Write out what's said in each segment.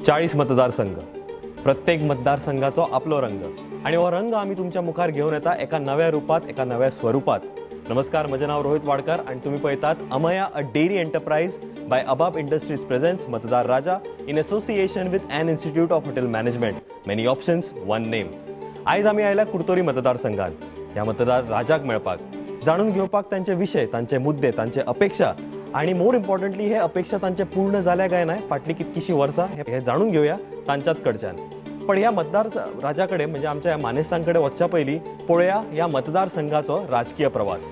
40 मतदारसंघ, प्रत्येक मतदारसंघाचो आपलो रंग आणि हो रंग आम्ही तुमच्या मुखार घेऊन येता एका नव्या रूपात, एका नव्या स्वरूपात. नमस्कार, माझे नाव रोहित वाडकर आणि तुम्ही पळयतात Amaya a dairy enterprise by अबाब इंडस्ट्रीज प्रेझेंट्स मतदार राजा in association with an institute of hotel management. Many options, one name. आयज आम्ही आयला कुर्तोरी मतदारसंघात. ह्या मतदार राजाक मेळपाक, जाणून घेवपाक तांचे विषय, तांचे मुद्दे, तांचे अपेक्षा आणि मोर इम्पॉर्टंटली हे अपेक्षा तांचे पूर्ण झाल्या काय नाही, फाटली कितकीशी वर्सां हे जाणून घेऊया तांच्याच कडच्यान. पण या मतदार राजाकडे म्हणजे आमच्या मानेस्तांकडे वचच्या पयलीं पळोवया या मतदारसंघाचो राजकीय प्रवास.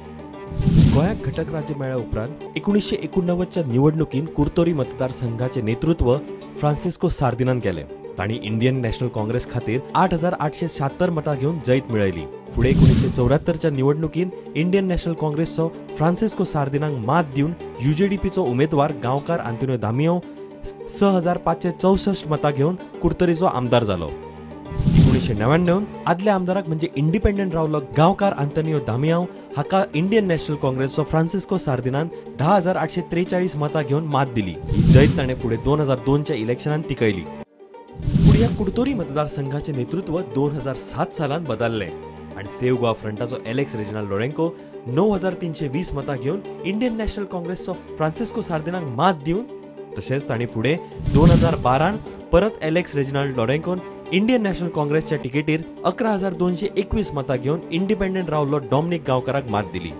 गोंयाक घटक राज्य मेळ्ळ्या उपरांत 1989च्या निवडणुकीन कुर्तोरी मतदारसंघाचे नेतृत्व फ्रांसिस्को सार्दिनान केले. तांणी इंडियन नॅशनल काँग्रेस खातीर 8,876 मतां घेवन जैत मेळयली. फुडें 1974च्या निवडणुकीन इंडियन नॅशनल काँग्रेसचो फ्रांसिस्को सार्दिनाक मात दिवन UJDPचो उमेदवार गांवकार आंतोनियो दामियो 6,564 मतां घेवन कुर्तोरीचो आमदार जालो. 1999 आदल्या आमदाराक म्हणजे इंडिपेंडंट रावलो गांवकार आंतोनियो दामियो हाका इंडियन नॅशनल काँग्रेसचो फ्रांसिस्को सार्दिनान 10,843 मतां घेवन मात दिली. ही जैत ताणें फुडें 2002च्या इलेक्शनान तिकयली. पुढे या कुर्तोरी मतदारसंघाचे नेतृत्व 2007 सालान बदलले आणि सेव्ह गोवा फ्रंटाचो एलेक्स रेजिनाल्ड लोरेन्को 9,320 मतां घेवन इंडियन नॅशनल काँग्रेसचो फ्रांसिस्को सार्दिनाक मात दिवन, तशेंच तांणी फुडें 2012 परत एलेक्स रेजिनाल्ड लोरेन्कोन इंडियन नॅशनल काँग्रेसच्या तिकेटीर 11,221 मतां घेवन इंडिपेंडंट रावलो डॉमिनिक गांवकाराक मात दिली.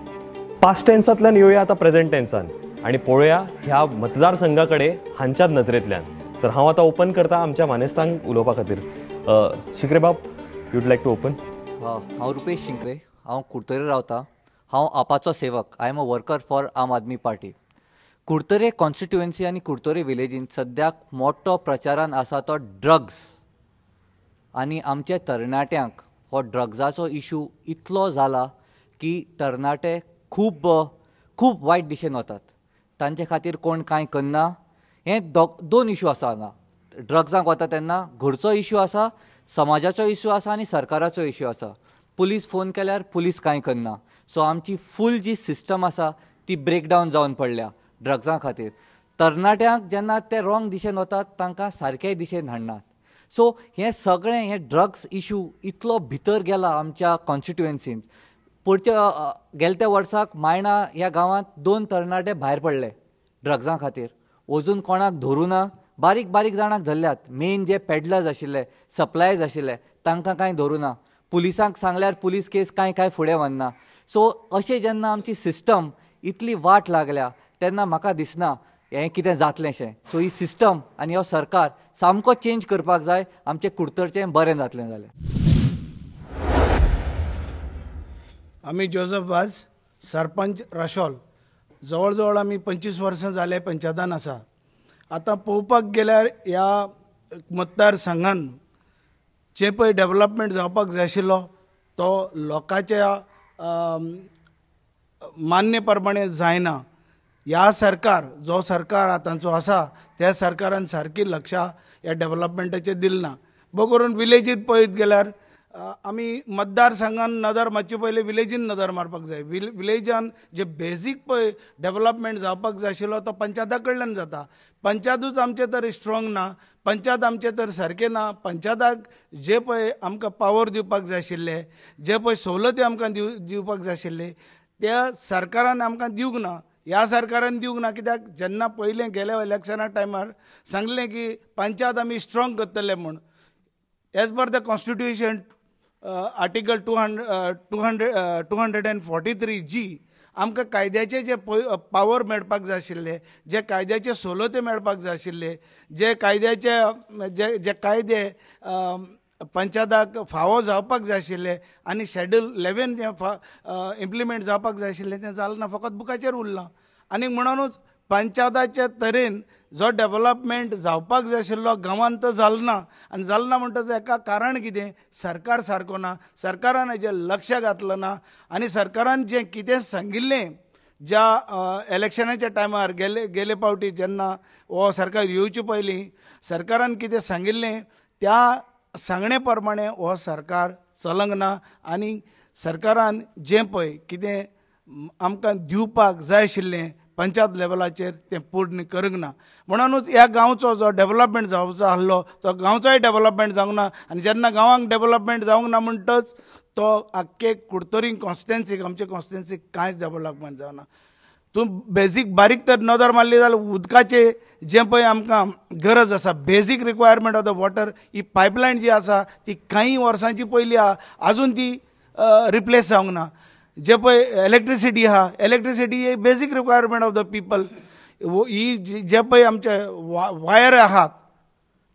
पास्ट टेन्सांतल्यान येवया आतां प्रेझेंट टेन्सान आणि पळोवया ह्या मतदारसंघाकडे हांच्याच नजरेंतल्यान. तर हांव आतां ओपन करता आमच्या मानेस्तांक उलोवपा खातीर. शिंक्रे बाब, यूड लायक टू ओपन? हांव रुपेश शिंक्रे, हांव कुर्तोरी रावतां. हांव आपाचो सेवक. I am a worker for आम आदमी पार्टी. कुर्तोरी कॉन्स्टिट्युएन्सी आनी कुर्तोरी विलेजीन सद्याक मोठो प्रचारान आसा तो ड्रग्स. आनी आमच्या तरणाट्यांक हो ड्रग्साचो इशू इतलो जाला की तरणाटे खूब वायट दिशेन वतात. तांचे खातीर कोण कांय करना. हे दोन इशू आसा हांगा. ड्रग्सांक वता तेन्ना घरचो इशू आसा, समाजाचो इशू आसा आनी सरकाराचो इशू आसा. पुलीस फोन केल्यार पुलीस कांय करना. सो आमची फूल जी सिस्टम आसा ती ब्रेकडावन जावन पडल्या ड्रग्सां खातीर. तरणाट्यांक जेन्ना ते रॉंग दिशेन वतात तांकां सारके दिशेन हाडनात. सो हे सगळें हे ड्रग्स इशू इतलो भितर गेला आमच्या कॉन्स्टिट्युएन्सीन. गेल्या वर्साक मायणा ह्या गांवांत 2 तरणाटे भायर पडले ड्रग्सां खातीर. अजून कोणाक धरूं ना. बारीक बारीक जाणांक धरल्यात. मेन जे पेडलर्स आशिल्ले, सप्लायर्स आशिल्ले, तांकां कांय धरूं ना. पुलिसांक सांगल्यार पुलीस केस कांय फुडें व्हरना. सो अशें जेन्ना आमची सिस्टम इतली वाट लागल्या तेन्ना म्हाका दिसना हें कितें जातलें शें. सो ही सिस्टम आनी हो सरकार सामको चेंज करपाक जाय. आमचें कुर्तोरचें बरें जातलें जाल्यार. आमी जोसेफ वाज, सरपंच राशोल. जवळ जवळ आमी 25 वर्सां जाले पंचायतान आसा. आतां पळोवपाक गेल्यार ह्या मतदारसंघान जे पळय डेव्हलपमेंट जावपाक जाय आशिल्लो तो लोकांच्या मान्य प्रमाणे जायना. ह्या सरकार जो सरकार आतांचो आसा त्या सरकारान सारकी लक्ष ह्या डेव्हलपमेंटाचेर दिलें ना. बो करून विलेजीत पळयत गेल्यार आमी मतदारसंघान नदर मारचे पयलीं विलेजीन नदर मारपाक जाय. विलेजान जे बेजीक पळय डेव्हलपमेंट जावपाक जाय आशिल्लो तो पंचायता कडल्यान जाता. पंचायतूच आमचे तर स्ट्रॉंग ना. पंचायत आमचे तर सारके ना. पंचायताक जे पळय आमकां पावर दिवपाक जाय आशिल्ले, जे पळय सवलती आमकां दिवपाक जाय आशिल्ले त्या सरकारान आमकां दिवंक ना. ह्या सरकारान दिवंक ना. कित्याक जेन्ना पयलें गेल्या इलेक्शना टायमार सांगलें की पंचायत आमी स्ट्रॉंग करतले म्हूण. As per the constitution article 243G आमकां कायद्याचे जे पावर मेळपाक जाय आशिल्ले, जे कायद्याचे सवलती मेळपाक जाय आशिल्ले, जे कायदे पंचायताक फावो जावपाक जाय आशिल्ले आनी शेड्यूल 11 इम्प्लिमेंट जावपाक जाय आशिल्लें तें जालें ना. फकत बुकाचेर उरलां. आनी म्हणूनच पंचायताच्या तरेन जो डेव्हलपमेंट जावपाक जाय आशिल्लो गांवांत तो जालो ना. आनी जालो ना म्हणटच हेका कारण कितें? सरकार सारको ना. सरकारान हेजेर लक्ष घातलं ना. आनी सरकारान जें कितें सांगिल्लें ज्या इलेक्शनाच्या टायमार गेले फावटी जेन्ना हो सरकार येवचे पयलीं सरकारान कितें सांगिल्लें त्या सांगणे प्रमाणे हो सरकार चलंक ना. आनी सरकारान जें पळय कितें आमकां दिवपाक जाय आशिल्लें पंचायत लेवलाचेर तें पूर्ण करूंक ना. म्हणूनच ह्या गांवचो जो डेव्हलपमेंट जावचो आसलो तो गांवचोय डेव्हलपमेंट जावंक ना. आनी जेन्ना गांवांक डेव्हलपमेंट जावंक ना म्हणटच तो आख्खे कुडतोरी कॉन्स्टिट्युएन्सीक आमचे कॉन्स्टिट्युएन्सीक कांयच डेव्हलपमेंट जावना. तूं बेजीक बारीक तर नदर मारली जाल्यार उदकाचे जें पळय आमकां गरज आसा, basic requirement of the water, ही पायपलायन जी आसा ती कांय वर्सांची पयली आहा, आजून ती रिप्लेस जावंक ना. जे पळय इलेक्ट्रिसिटी आहा, इलेक्ट्रिसिटी ही basic requirement of the people. ही जे पळय आमचे वायर आहात,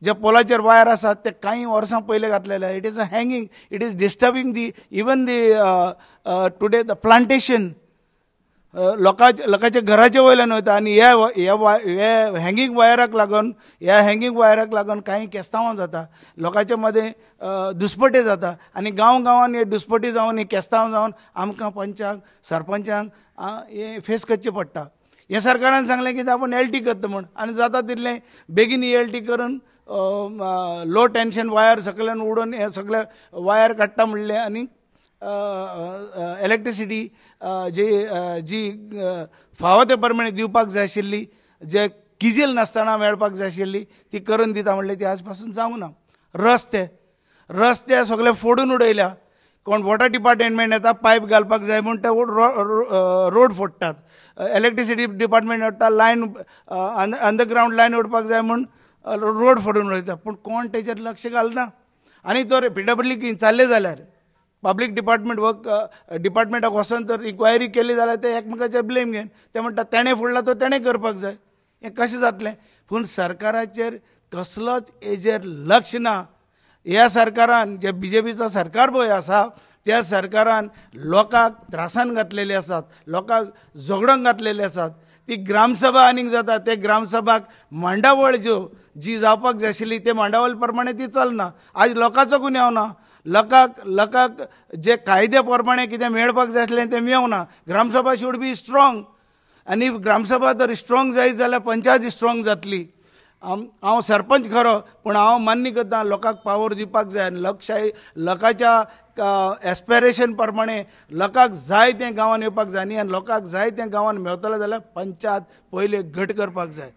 जे पोलाचेर वायर आसात ते कांय वर्सां पयले घातलेले. It is a hanging, it is disturbing the even the today the plantation. लोकांच्या घराचे वयल्यान वयता आनी हे हँगींग वायराक लागून कांय केस्तांवां जाता, लोकांच्या मदें दुस्पटी जाता आनी गांवांनी हे दुस्पटी जावन ही केस्तांव जावन आमकां पंचांक सरपंचांक हे फेस करचें पडटा. हे सरकारान सांगलें की आपूण एल टी करता म्हूण, आनी जाता तितलें बेगीन ही एल टी करून लो टेन्शन वायर सकल्यान उडोवन हे सगळे वायर काडटा म्हणलें आनी इलेक्ट्रिसिटी जी फावो ते प्रमाणे दिवपाक जाय आशिल्ली, जे किजील नासतना मेळपाक जाय आशिल्ली ती करून दिता म्हणलें ती आज पासून जावंक ना. रस्ते सगळे फोडून उडयल्या. कोण वॉटर डिपार्टमेंट येता पायप घालपाक जाय म्हूण ते रोड फोडटात. इलेक्ट्रिसिटी डिपार्टमेंट येता लायन अंडरग्रावंड लायन ओडपाक जाय म्हूण रोड फोडून उडयता. पूण कोण तेचेर लक्ष घालना. आनी तर PWD चालले जाल्यार पब्लीक डिपार्टमेंटाक वचून तर इन्क्वायरी केली जाल्यार ते एकमेकाचे ब्लेम घेवन ते म्हणटा तेणें फोडला तो तेणें करपाक जाय. हें कशें जातलें? पूण सरकाराचेर कसलोच हेजेर लक्ष ना. ह्या सरकारान जे BJPचो सरकार पळय आसा त्या सरकारान लोकांक त्रासान घातलेले आसात, लोकांक झगडोंक घातलेले आसात. ती ग्रामसभा आनीक जाता, ते ग्रामसभाक मांडावळ जी जावपाक जाय आशिल्ली ते मांडावळ प्रमाणे ती चलना. आज लोकांचो गुन्यांव ना. लोकांक जे कायद्या प्रमाणे कितें मेळपाक जाय आसलें तें मेळना. ग्रामसभा शूड बी स्ट्रॉंग, आनी ग्रामसभा तर स्ट्रॉंग जायत जाल्यार पंचायत स्ट्रॉंग जातली. हांव सरपंच खरो, पूण हांव मान्य करतां लोकांक पावर दिवपाक जाय. लोकांच्या एस्पिरेशन प्रमाणे लोकांक जाय तें गांवांत येवपाक जाय न्ही, आनी लोकांक जाय तें गांवांत मेळतलें जाल्यार पंचायत पयले घट करपाक जाय.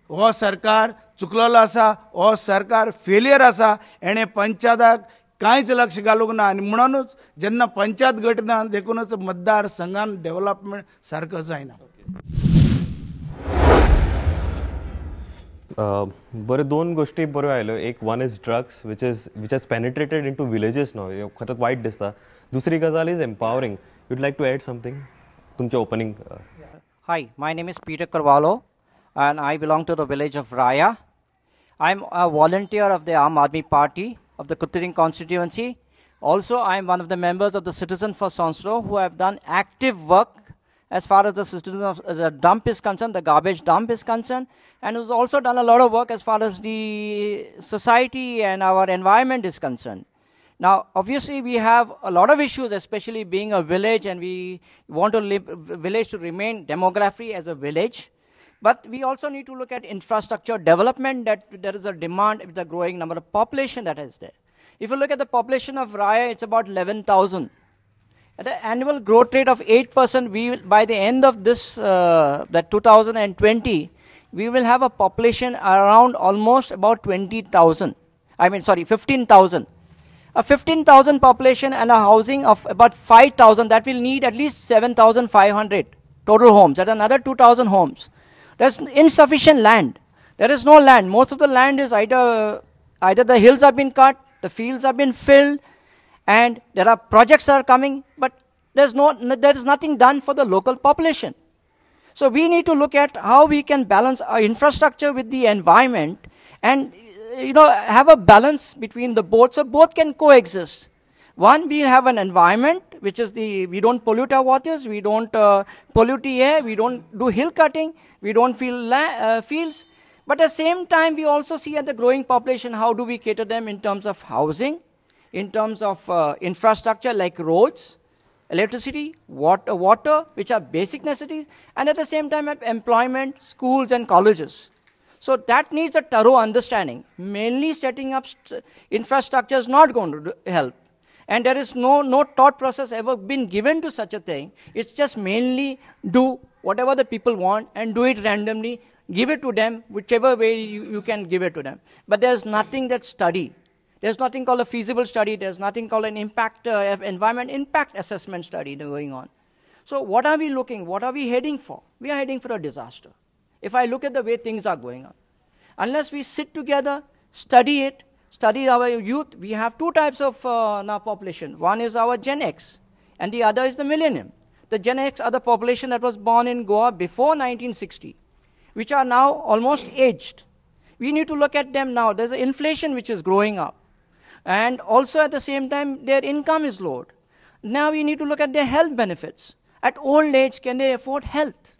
हो सरकार चुकलेलो आसा, हो सरकार फेलियर आसा. एणें पंचायताक कांयच लक्ष घालूंक ना. आनी म्हणूनच जेन्ना पंचायत घटना देखूनच मतदार संघान डेव्हलपमेंट सारको जायना. बरे दोन गोष्टी बऱ्यो आयल्यो. एक one is drugs which has penetrated in to villages नाव. हे खरंच वायट दिसता. दुसरी गजाल is empowering. You'd like to add something तुमचे ओपनिंग? Hi, my name is Peter Carvalho and I belong to the village of Raya. I'm a volunteer of the Aam Aadmi Party of the Kuttering constituency. Also, I'm one of the members of the Citizen for Sonsro who have done active work as far as the citizen of the dump is concerned, the garbage dump is concerned, and who's also done a lot of work as far as the society and our environment is concerned. Now, obviously, we have a lot of issues, especially being a village, and we want to village to remain demography as a village. But we also need to look at infrastructure development, that there is a demand with the growing number of population that is there. If you look at the population of Raya, it's about 11,000. At an annual growth rate of 8%, we will, by the end of this, that 2020, we will have a population around almost about 15,000. A 15,000 population and a housing of about 5,000, that will need at least 7,500 total homes. That's another 2,000 homes. There's insufficient land. There is no land. Most of the land is either the hills have been cut, the fields have been filled, and there are projects that are coming, but there is nothing done for the local population. So we need to look at how we can balance our infrastructure with the environment and have a balance between the both, so both can coexist. One, we have an environment, which is we don't pollute our waters, we don't pollute the air, we don't do hill cutting, we don't fill fields. But at the same time, we also see at the growing population, how do we cater them in terms of housing, in terms of infrastructure like roads, electricity, water, which are basic necessities, and at the same time have employment, schools and colleges. So that needs a thorough understanding. Mainly setting up infrastructure is not going to help. And there is no thought process ever been given to such a thing. It's just mainly do whatever the people want, and do it randomly, give it to them, whichever way you can give it to them. But there's nothing that's studied. There's nothing called a feasible study. There's nothing called an environment impact assessment study going on. So what are we looking? What are we heading for? We are heading for a disaster. If I look at the way things are going on, unless we sit together, study it, study our youth. We have two types of now population. One is our Gen X, and the other is the millennium. The Gen X are the population that was born in Goa before 1960, which are now almost aged. We need to look at them now. There's an inflation which is growing up. And also at the same time, their income is lowered. Now we need to look at their health benefits. At old age, can they afford health,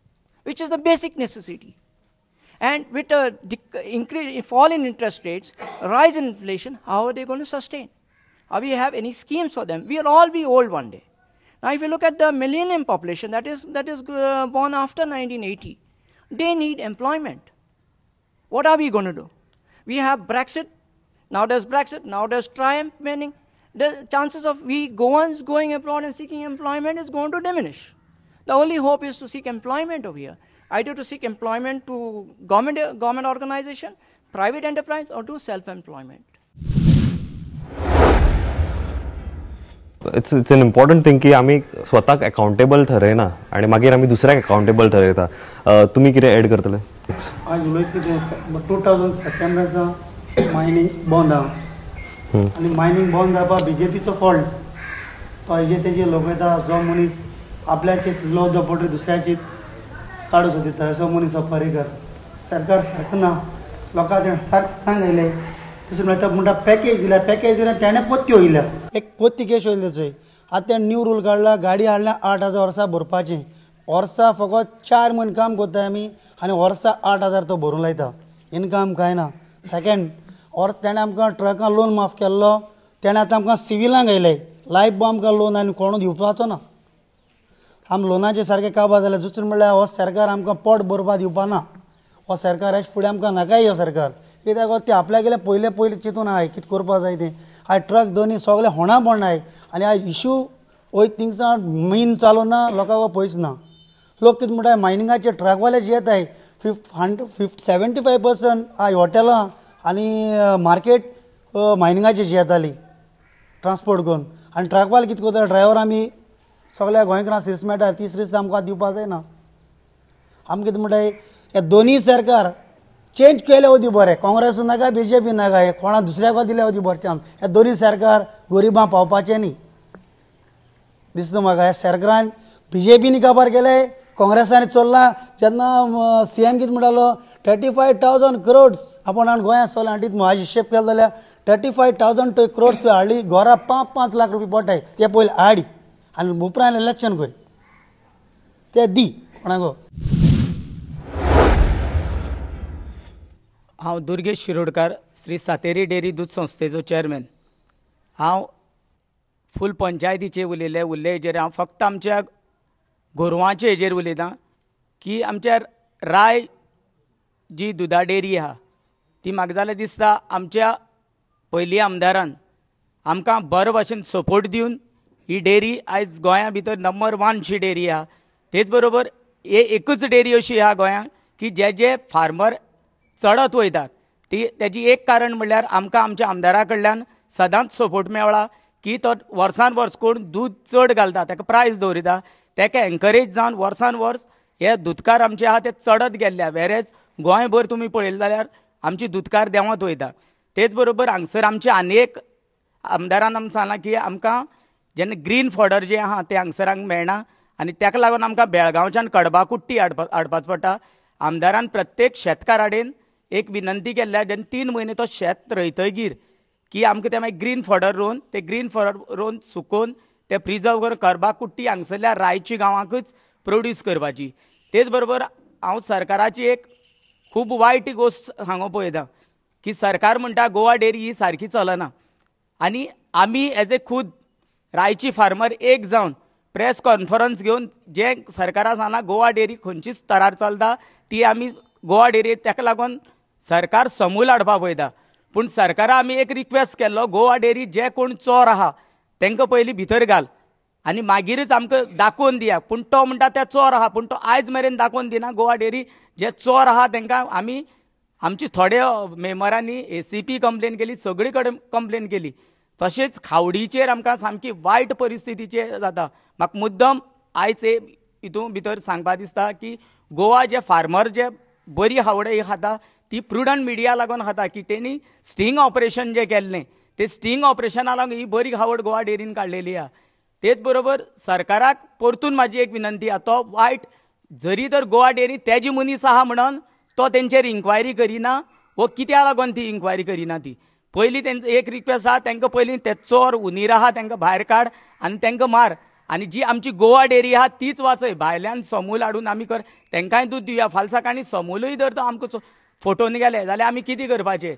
which is the basic necessity? And with a fall in interest rates, rise in inflation, how are they going to sustain? Are we have any schemes for them? We will all be old one day. Now, if you look at the millennium population that is born after 1980, they need employment. What are we going to do? We have Brexit. Now there's Brexit. Now there's Trump winning. The chances of we Goans going abroad and seeking employment is going to diminish. The only hope is to seek employment over here. Either to seek employment to government organization, private enterprise, or to self-employment. It's an important thing की आम्ही स्वतःक accountable ठरयना आणि मागीर आम्ही दुसऱ्याक accountable ठरयता. तुम्ही कितें add करतले? आज उलयत कितें 2017 मायनींग बंद आहा आनी मायनींग बंद जावपा BJPचो फॉल्ट. तो हेजे तेजे लोक येता जो मनीस आपल्याचे लो झोपडी दुसऱ्याची काडूं सोदिता असो मनीस परिकर सरकार सारको ना. लोकांक सारकें सांगयलें तशें म्हणटा पॅकेज दिला तेणें पोत्ती वयल्या एक पोत्ती केस वयले थंय. आतां तेणें न्यू रूल काडला गाडी हाडल्या 8,000 वर्सां भरपाचें. वर्सां फकत 4 म्हयने काम करता आमी आनी वर्सां 8,000 तो भरूं लायता. इनकम कांय ना. सेकेंड तेणें आमकां ट्रकां लोन माफ केल्लो. तेणें आतां आमकां सिविलांक घायले लायफ बॉ आमकां लोन आनी कोण दिवपाचो ना. आम लोनाचें सारकें काबार जालें. दुसरें म्हणल्यार हो सरकार आमकां पोट भरपा दिवपा ना. हो सरकार हेजे फुडें आमकां नाकाय. हो सरकार कित्याक ते आपल्या गेले पयले चिंतून आहाय कितें करपा जाय तें. आयज ट्रक दोनी सगळे होणा पडनाय आनी आयज इश्यू वय थिंगसा मेन चालू ना. लोकांक पयस ना. लोक कितें म्हणटाय मायनिंगाचे ट्रकवाले जे येताय 75% आयज हॉटेलां आनी मार्केट मायनिंगाचे जी येताली ट्रान्सपोर्ट करून. आनी ट्रकवाले कितें करता ड्रायव्हर आमी सगळ्या गोंयकारांक सीस मेळटा 30 दीस आमकां दिवपा जायना. आमी कितें म्हणटाय हे दोनी सरकार चेंज केले वदी बरें. काँग्रेस नाका BJP नाका. हे कोणा दुसऱ्याक दिले वदी बरें चान्स. हे दोनी सरकार गरिबां पावपाचें न्ही दिसता म्हाका. ह्या सरकारान BJPनी काबार केले काँग्रेसांनी चल्लां. जेन्ना CM कितें म्हणटालो 35,000 crores आपण गोंयांत सगळें हाडीत म्हाजी हिशेब केलो जाल्यार 35,000 crores तुवें हाडली घरा 5-5 लाख रुपया पडटाय. ते पयलीं हाडी आनी उपरांत इलेक्शन कर ते दी कोणाक. हांव दुर्गेश शिरोडकार श्री सातेरी डेरी दूद संस्थेचो चेअरमॅन. हांव फूल पंचायतीचे उरले हेजेर हांव फक्त आमच्या गोरवांचे हेजेर उलयतां की आमच्या राय जी दुदा डेरी आहा ती म्हाका जाल्यार दिसता आमच्या पयलीं आमदारान आमकां बरे भशेन सपोर्ट दिवन ही डेरी आयज गोंया भितर नंबर 1 ची डेरी आहा. तेच बरोबर एकच डेरी अशी आहा गोंयांत की जे फार्मर चडत वयतात. तेजी एक कारण म्हणल्यार आमकां आमच्या आमदारा कडल्यान सदांच सपोर्ट मेळ्ळा की तो वर्सान वर्स कोण दूद चड घालता ताका प्रायस दवरिता ताका एनकरेज जावन वर्सान वर्स हे दुधकार आमचे आहा ते चडत गेल्ल्या. वेरेज गोंयभर तुमी पळयलें जाल्यार आमची दुधकार देंवत वयता. तेच बरोबर हांगसर आमचे आनी एक आमदारान आमकां सांगलां की आमकां जेन्ना ग्रीन फॉडर जे आहा ते हांगसर हांगा मेळना आनी ताका लागून आमकां बेळगांवच्यान कडबा कुट्टी हाडपाचो पडटा. आमदारान प्रत्येक शेतकार कडेन एक विनंती केल्ल्या जेन्ना 3 म्हयने तो शेत रोयतकीर की आमकां ते मागीर ग्रीन फॉडर रोवन ते ग्रीन फॉडर रोवन सुकोवन ते प्रिजर्व करून करबा कुट्टी हांगसरल्या रायची गांवांकच प्रोड्यूस करपाची. तेच बरोबर हांव सरकाराची एक खूब वायट गोश्ट हांगा पळयता की सरकार म्हणटा गोवा डेरी ही सारकी चलना आनी आमी एज ए खूद रायची फार्मर एक जावन प्रेस कॉन्फरन्स घेवन जे सरकारा सांगलां गोवा डेरी खंयचीच तरार चलता ती आमी गोवा डेरी ताका लागून सरकार समूल हाडपा पळयता. पूण सरकारा आमी एक रिक्वेस्ट केल्लो गोवा डेरी जे कोण चोर आहा तांकां पयलीं भितर घाल. आनी मागीरच आमकां दाखोवन दिया. पूण तो म्हणटा ते चोर आहा, पूण तो आयज मेरेन दाखोवन दिना. गोवा डेरी जे चोर आहा तांकां आमी आमची थोड्या मेंबरांनी ACP कंप्लेन केली, सगळे कडेन कंप्लेन केली. तशेंच खावडीचेर आमकां सामकी वायट परिस्थितीचे जाता. म्हाका मुद्दम आयज हितून भितर सांगपाक दिसता की गोवा जे फार्मर जे बरी हावडे खाता ती प्रुडंट मिडिया लागून खाता की तेणी स्टिंग ऑपरेशन जे केल्लें ते स्टिंग ऑपरेशना लागून ही बरी हावड गोवा डेरीन काडलेली आहा. तेच बरोबर सरकाराक परतून म्हाजी एक विनंती आहा, तो वायट जरी तर गोवा डेरी तेजी मनीस आहा म्हणून तो तेंचेर इन्क्वायरी करिना वो कित्या लागून ती इन्क्वायरी करिना. ती पयलीं तेंचो एक रिक्वेस्ट आहा, तांकां पयलीं ते चोर उंदीर आहा तांकां भायर काड आनी तांकां मार. आनी जी आमची गोवा डेरी आहा तीच वाचय. भायल्यान समूल हाडून आमी कर तांकांय दूद दिवया. फाल्यां सकाळीं समूलय जर तो आमकां फोटोन गेले जाल्यार आमी कितें करपाचें.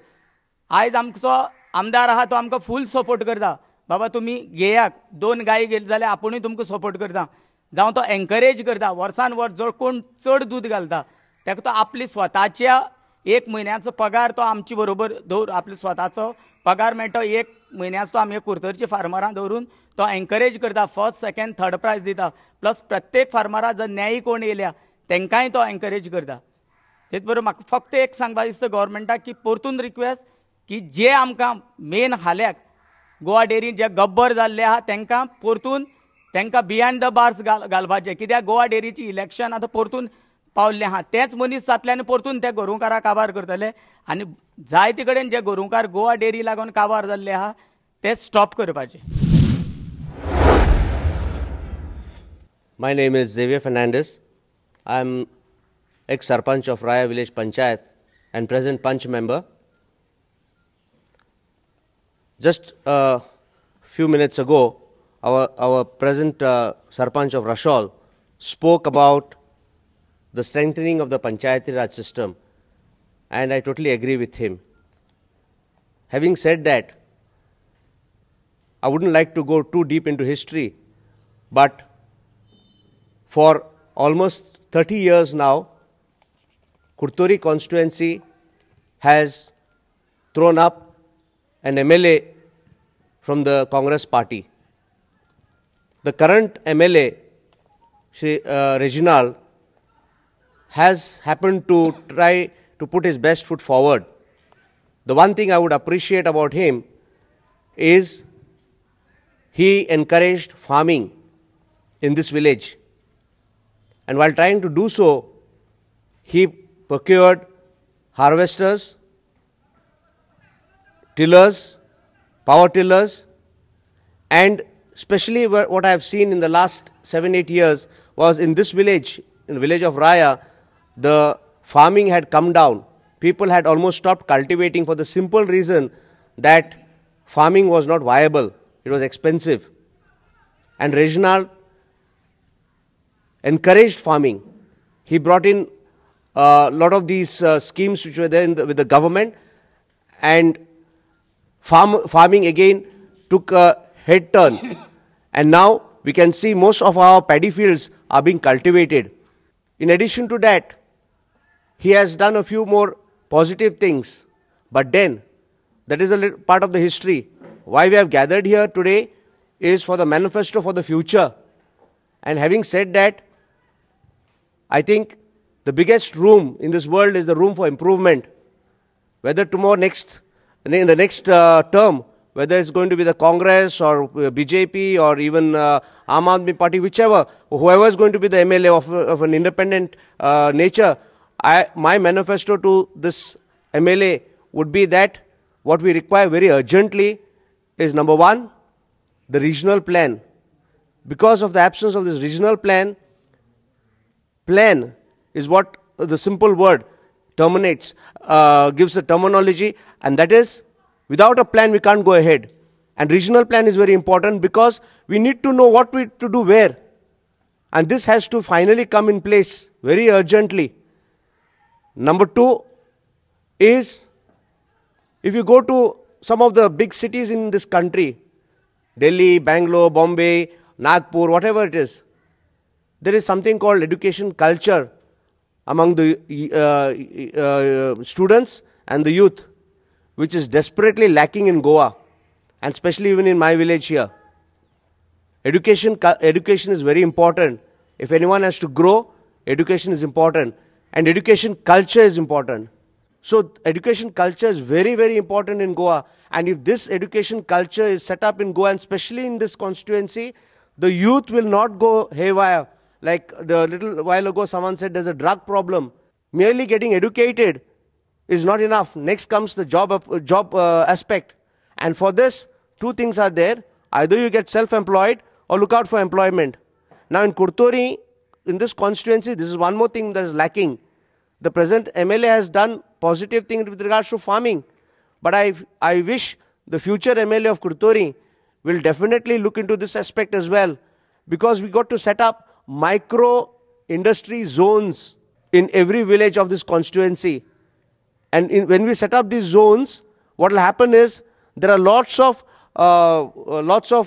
आयज आमचो आमदार आहा तो आमकां फूल सपोर्ट करता. बाबा तुमी घेयात 2 गायी गेली जाल्यार आपुणूय तुमकां सपोर्ट करता. जावं तो एनकरेज करता. वर्सान वर्स जो कोण चड दूद घालता ताका तो आपली स्वताच्या 1 म्हयन्याचो पगार तो आमचे बरोबर दवर आपलो स्वताचो पगार मेळटा 1 म्हयन्याचो तो आमी कुर्तरच्या फार्मरां दवरून तो एनकरेज करता. फर्स्ट सेकंड थर्ड प्रायज दिता. प्लस प्रत्येक फार्मराक जर न्यायी कोण येयल्या तांकांय तो एनकरेज करता. तेच बरोबर म्हाका फक्त एक सांगपाक दिसता गोवोरमेंटाक की परतून रिक्वेस्ट की जे आमकां मेन हाल्याक गोवा डेरीन जे गब्बर जाल्ले आहा तांकां परतून तांकां बिहायंड द बार्स घालपाचें. कित्याक गोवा डेरीची इलेक्शन आतां परतून पावल्लें आहा. तेच मनीस जातल्यान परतून ते गोरूंकाराक काबार करतले आनी जायते कडेन जे गोरूंकार गोवा डेरी लागून काबार जाल्ले आहा ते स्टॉप करपाचे. My name is Xavier Fernandez. I am ex-Sarpanch of Raya Village Panchayat and present Panch member. Just a few minutes ago, our present Sarpanch of Rashol spoke about the strengthening of the Panchayati Raj system, and I totally agree with him. Having said that, I wouldn't like to go too deep into history, but for almost 30 years now, Kurturi constituency has thrown up an MLA from the Congress party. The current MLA, Shri Reginald, has happened to try to put his best foot forward. The one thing I would appreciate about him is he encouraged farming in this village. And while trying to do so, he procured harvesters, tillers, power tillers, and especially what I have seen in the last 7-8 years was in this village, in the village of Raya, the farming had come down. People had almost stopped cultivating for the simple reason that farming was not viable. It was expensive. And Reginald encouraged farming. He brought in a lot of these schemes which were there with the government, and farming again took a head turn. And now we can see most of our paddy fields are being cultivated. In addition to that, he has done a few more positive things. But then, that is a part of the history. Why we have gathered here today is for the manifesto for the future. And having said that, I think the biggest room in this world is the room for improvement. Whether tomorrow in the next term, whether it's going to be the Congress or BJP or even Aam Aadmi Party, whoever is going to be the MLA of an independent nature, my manifesto to this MLA would be that what we require very urgently is, number one, the regional plan. Because of the absence of this regional plan is what the simple word terminates, gives a terminology, and that is, without a plan we can't go ahead. And regional plan is very important because we need to know what to do where. And this has to finally come in place very urgently. Number two is, if you go to some of the big cities in this country, Delhi, Bangalore, Bombay, Nagpur, whatever it is, there is something called education culture among the students and the youth, which is desperately lacking in Goa, and especially even in my village here. Education is very important. If anyone has to grow, education is important. And education culture is important. So education culture is very, very important in Goa. And if this education culture is set up in Goa, and especially in this constituency, the youth will not go haywire. Like the little while ago someone said there's a drug problem. Merely getting educated is not enough. Next comes the job aspect. And for this, two things are there. Either you get self-employed or look out for employment. Now in Kurtori, in this constituency, this is one more thing that is lacking. The present MLA has done positive things with regards to farming. But I wish the future MLA of Kurtori will definitely look into this aspect as well. Because we got to set up micro industry zones in every village of this constituency. And when we set up these zones, what will happen is there are lots of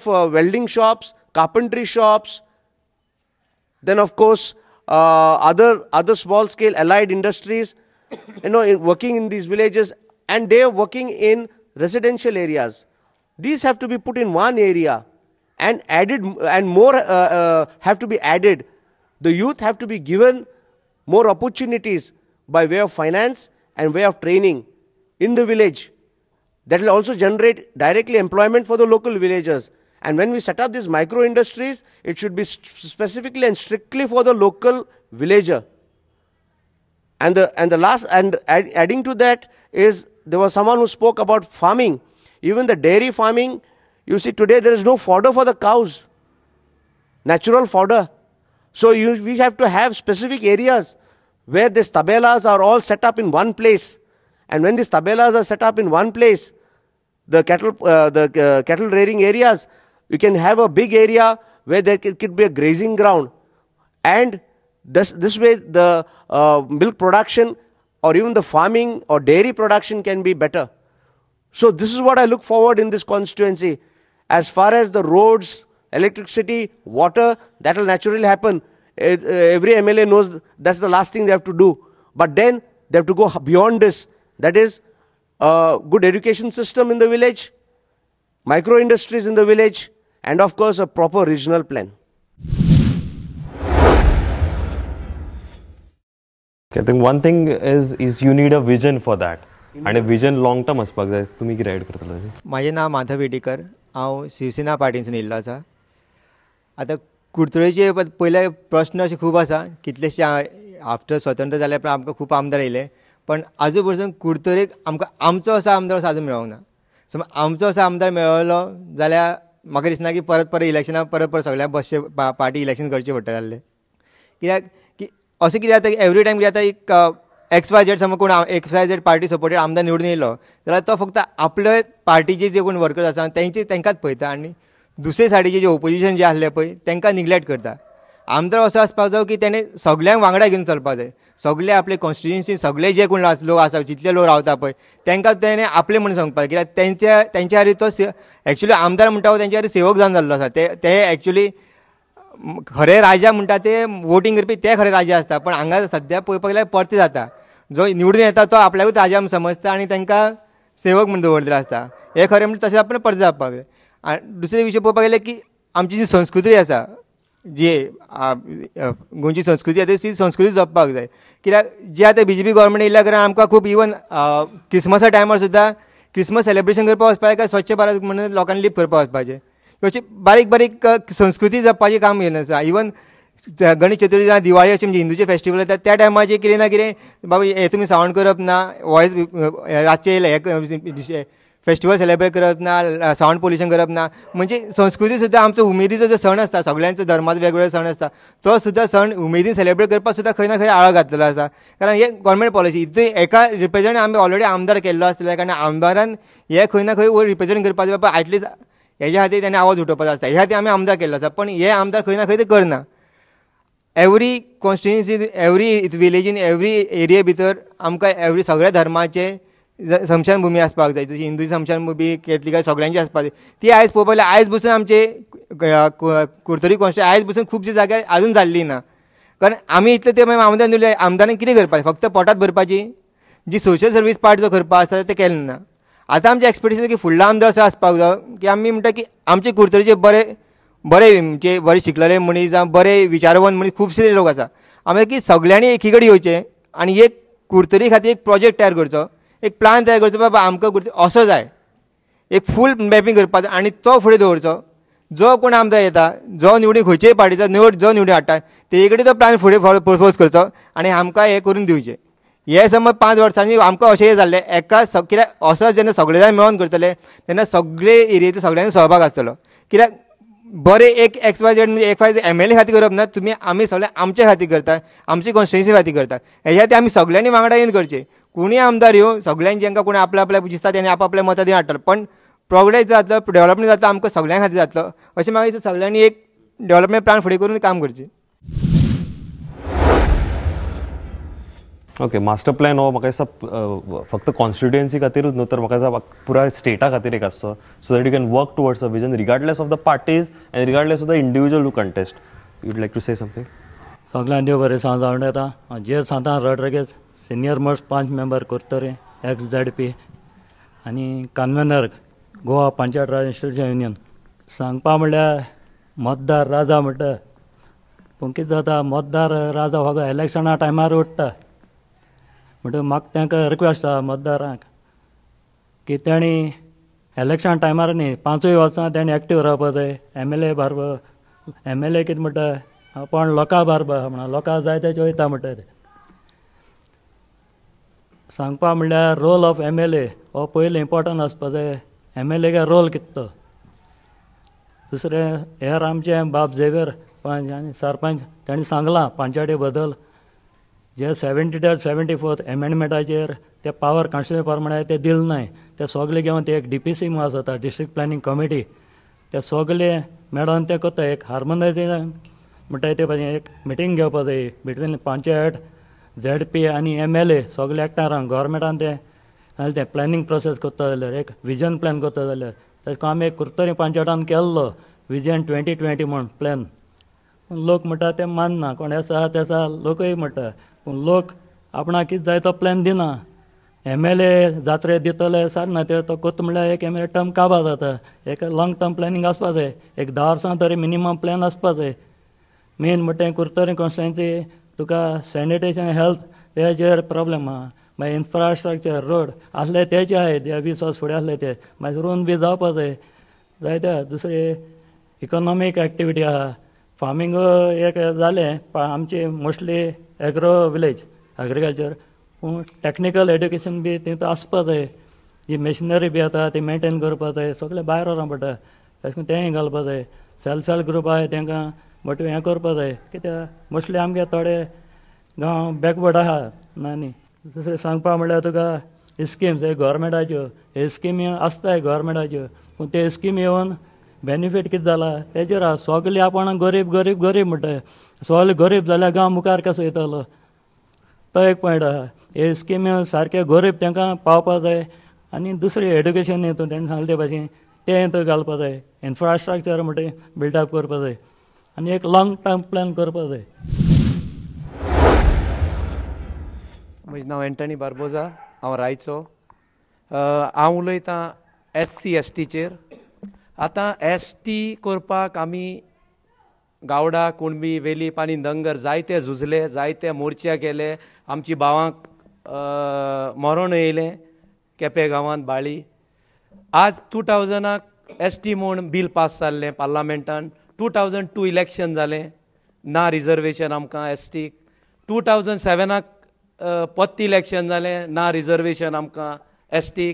welding shops, carpentry shops, then of course other small scale allied industries, working in these villages, and they are working in residential areas. These have to be put in one area and added, and more have to be added. The youth have to be given more opportunities by way of finance and way of training in the village. That will also generate directly employment for the local villagers. And when we set up these micro industries, it should be specifically and strictly for the local villager. And adding to that is, there was someone who spoke about farming. Even the dairy farming, you see today there is no fodder for the cows, natural fodder. So we have to have specific areas where these tabelas are all set up in one place. And when these tabelas are set up in one place, the cattle rearing areas, you can have a big area where there could be a grazing ground. And this way the milk production or even the farming or dairy production can be better. So this is what I look forward in this constituency. As far as the roads, electricity, water, that will naturally happen. Every MLA knows that's the last thing they have to do. But then they have to go beyond this. That is a good education system in the village, micro industries in the village, and of course a proper regional plan. I think one thing is you need a vision for that. आणि vision long term असपाक जाय. तुम्ही कितें add करतलो? माझें नांव माधव वेडेकर, हांव शिवसेना पार्टीसून येयल्लो आसा. आतां कुडचड्याचे पयले प्रश्न अशे खूब आसा. कितलेशे आफ्टर स्वतंत्र जाल्या उपरांत आमकां खूब आमदार येयले, पण आजू पर्सून कुडचडेक आमकां आमचो असो आमदार असो आजून मेळोंक ना. समज आमचो असो आमदार मेळ्ळो जाल्यार म्हाका दिसना की परत इलेक्शनाक परत सगळ्या बसचे पार्टी इलेक्शन करचें पडटलें आसलें. कित्याक की अशें कितें जाता की एवरी टायम कितें जाता, एक XYZ समज कोण XYZ पार्टी सपोर्टेड आमदार निवडून येयलो जाल्यार तो फक्त आपले पार्टीचे जे कोण वर्कर्स आसा तेंकांच पळयता आनी दुसरे सायडीचे जे ओपोजिशन जे आसले पळय तेंकां निग्लेक्ट करता. आमदार असो आसपाक जाय की तेणें सगळ्यांक वांगडा घेवन चलपाक जाय. सगळे आपले कॉन्स्टिट्युएन्सी सगळे जे कोण लोक आसा, जितले लोक रावता पळय तेंकां तेणें आपले म्हणून सांगपाक. कित्याक तेंच्या खातीर तो एक्चुली आमदार म्हणटा तेंच्या खातीर सेवक जावन जाल्लो आसा. ते एक्चुली खरे राजा म्हणटा ते वोटींग करपी ते खरे राजा आसता, पण हांगा सद्या पळोवपाक गेल्यार परते जाता. जो निवडून येता तो आपल्याकूच राजा म्हूण समजता आनी तांकां सेवक म्हणून दवरलेलो आसता. हे खरें म्हणजे तशें आपण परते जावपाक जाय. आनी दुसरे विशय पळोवपाक गेल्यार की आमची जी संस्कृती आसा, जी गोंयची संस्कृती आसा ती संस्कृती जपपाक जाय. कित्याक जे आतां BJP गव्हर्मेंट येयल्या कारणान आमकां खूब इवन क्रिसमसा टायमार सुद्दां क्रिसमस सेलिब्रेशन करपाक वचपाक काय स्वच्छ भारत म्हणून लोकांनी लीप करपाक वचपाचें. अशी बारीक बारीक संस्कृती जपपाचें काम येवन आसा. इवन गणेश चतुर्थी जावं दिवाळी अशें म्हणजे हिंदूचे फेस्टिवल येतात त्या टायमाचेर कितें ना कितें बाबा हे तुमी सावंड करप ना, वॉयस रातचे हे फेस्टिवल सेलिब्रेट करप ना, सावंड पोल्युशन करप ना. म्हणजे संस्कृती सुद्दां आमचो उमेदीचो जो सण आसता, सगळ्यांचो धर्माचो वेगवेगळो सण आसता, तो सुद्दां सण उमेदीन सेलिब्रेट करपाक सुद्दां खंय ना खंय आळो घातलेलो आसा. कारण हे गव्हर्मेंट पॉलिसी हितून एका रिप्रेझेंट आमी ऑलरेडी आमदार केल्लो आसलेल्या कारणान आमदारान हे खंय ना खंय रिप्रेझेंट करपाक जाय. बाबा ॲटलिस्ट हेज्या खातीर ताणें आवाज उठोवपाचो आसता. ह्या खातीर आमी आमदार केल्लो आसा, पण हे आमदार खंय ना खंय ते करना. एवरी कॉन्स्टिट्युएन्सी, एवरी विलेजीन, एवरी एरिये भितर आमकां एवरी सगळ्या धर्माचे समशान भुमी आसपाक जाय. जशी हिंदू समशान भुमी, कॅथलिकां सगळ्यांची आसपाक जाय. ती आयज पळोवपाक गेल्यार आयज बसून आमचे कुडचडी कॉन्स्टिट्युएन्सी आयज बसून खुबशे जाग्यार आजून जाल्ली ना. कारण आमी इतले ते आमदार निवडले, आमदारान कितें करपाचें? फक्त पोटात भरपाची. जी सोशल सर्वीस पार्ट जो करपाक आसता ते केलें ना. आतां आमचें एक्सपेक्टेशन की फुडलो आमदार असो आसपाक जाय की आमी म्हणटा की आमचे कुडचडीचे बरे बरे म्हणजे बरे शिकलेले मनीस जावं बरे विचारवंत मनीस खुबशे लोक आसा आमी की सगळ्यांनी एकी कडेन येवचें आनी एक कुडतरी खातीर एक प्रोजेक्ट तयार करचो एक प्लान तयार करचो बाबा आमकां असो जाय एक फूल मॅपींग करपाचो आनी तो फुडें दवरचो जो कोण आमदार येता जो निवडून खंयचेय पार्टीचो जो निवडून हाडटा तेजे कडेन तो प्लान फुडें प्रपोज करचो आनी आमकां हें करून दिवचें हे समज 5 वर्सांनी आमकां अशें हें जाल्लें एका कित्याक असो जेन्ना सगळे जाण मेळोन करतले तेन्ना सगळे एरियेचो सगळ्यांचो सहभाग आसतलो कित्याक बरें एक XYZ म्हणजे XYZ MLA खातीर करप ना तुमी आमी सगळे आमचे खातीर करता आमची कॉन्स्टिट्युएन्सी खातीर करता हेच्या खातीर आमी सगळ्यांनी वांगडा येवन करचें कोणूय आमदार येवं सगळ्यांनी जांकां कोणी आपल्या आपल्या दिसता तेणी आपल्या मतां दिवन हाडटलो पण प्रोग्रेस जातलो डेव्हलपमेंट जातलो आमकां सगळ्यां खातीर जातलो अशें म्हाका दिसता सगळ्यांनी एक डेव्हलपमेंट प्लान फुडें करून काम करचें. ओके मास्टर प्लॅन हो म्हाका दिसता फक्त कॉन्स्टिट्युएन्सी खातीरूच न्हू तर म्हाका दिसता पुराय स्टेटा खातीर एक आसचो so that you can work towards a vision regardless of the parties and regardless of the individual who contest. You'd like to say something. सगळ्यांक देव बरें सांज जावन येता जे Santa Rodrigues senior most 5 member करतले XZP आनी convener Goa Panchayat Raj institution union सांगपा म्हणल्यार मतदार राजा म्हणटा पूण कितें जाता मतदार राजा हो इलेक्शना टायमार उठता म्हणटकीर म्हाका तांकां रिक्वेस्ट आसा मतदारांक की तेणी इलेक्शन टायमार न्ही 5 वर्सां तेणी एक्टीव रावपा जाय MLA बारबा MLA कितें म्हणटा आपण लोकां बारबा म्हणून लोकां जाय तेचे वयता म्हणटा ते सांगपा म्हणल्यार रोल ऑफ MLA हो पयलीं इम्पॉर्टंट आसपा जाय MLA गे रोल कितें तो दुसरें हेर आमचे बाब झेवियर पंच आनी सरपंच तांणी सांगलां पंचायती बद्दल जे 74th एमेंडमेंटाचेर ते पावर कॉन्स्टिट्युशन प्रमाणे ते दिले नाय ते सगळे घेवन ते एक DPC म्हणून आसता डिस्ट्रिक्ट प्लॅनिंग कमिटी ते सगळे मेळोन ते करता एक हार्मोनायझेशन म्हणटा ते भाशेन एक मिटींग घेवपा जाय बिटवीन पंचायत ZP आनी MLA सगळे एकठांय रावन गव्हर्मेंटान ते प्लॅनिंग प्रोसेस करता जाल्यार एक विजन प्लॅन करता जाल्यार तेका आमी एक कुर्तरी पंचायतान केल्लो विजन 2020 म्हूण प्लॅन लोक म्हणटा ते मानना कोण आसा ते आसा लोकूय म्हणटा पूण लोक आपणाक कितें जाय तो प्लॅन दिना MLA जात्रे दितले सारना ते तो कोत्ता म्हणल्यार एक MLA टर्म काबार जाता एक लाँग टर्म प्लॅनिंग आसपा जाय एक 10 वर्सां तरी मिनिमम प्लॅन आसपा जाय मेन म्हणटा कुर्तरी कॉन्स्टिट्युएन्सी तुका सॅनिटेशन हेल्थ तेजेर प्रॉब्लेम आहा मागीर इन्फ्रास्ट्रक्चर रोड आसले तेचे आहाय 20 वर्स फुडें आसले ते मागीर रोवन बी जावपा जाय जायते दुसरे इकॉनॉमीक एक्टिविटी आहा फार्मींग एक जालें आमचे मोस्टली एग्रो विलेज एग्रिकल्चर पूण टॅक्निकल एड्युकेशन बी थंय आसपा जाय जी मशिनरी बी आसा ती मेंटेन करपा जाय सगळे भायर व्हरपा पडटा तशें करून तेंय घालपा जाय सेल्फ हेल्प ग्रूप आहाय तांकां मोटिवेट हें करपा जाय कित्याक मोस्टली आमगे थोडे गांव बॅकवर्ड आहा न्ही दुसरें सांगपा म्हणल्यार तुका स्किम्स हे गव्हर्मेंटाच्यो हे स्किमी आसताय गव्हर्मेंटाच्यो पूण ते स्कीम येवन बेनिफीट कितें जाला तेजेर आहा सगळे आपण गरीब गरीब गरीब म्हणटा सगळे गरीब जाल्यार गांव मुखार कसो येतलो तो एक पॉयंट आहा हे स्किमी सारके गरीब तांकां पावपा जाय आनी दुसरें एड्युकेशन हितून तेणें सांगले ते भाशेन ते हितून घालपा जाय इन्फ्रास्ट्रक्चर म्हणटा बिल्डअप करपा जाय आनी एक लाँग टर्म प्लॅन करपा जाय. म्हजें नांव एंटनी बार्बोजा हांव रायचो हांव उलयतां SC STचेर आतां ST करपाक आमी गावडा कुणबी वेली पानी धंगर जायते झुजले जायते मोर्चा केले आमची भावांक मरण येयलें केपें गांवांत बाळी आज 2000 ST म्हूण बील पास जाल्लें पार्लमेंटान 2002 इलेक्शन जालें ना रिजर्वेशन आमकां ST 2007 पत्ती इलेक्शन जालें ना रिजर्वेशन आमकां ST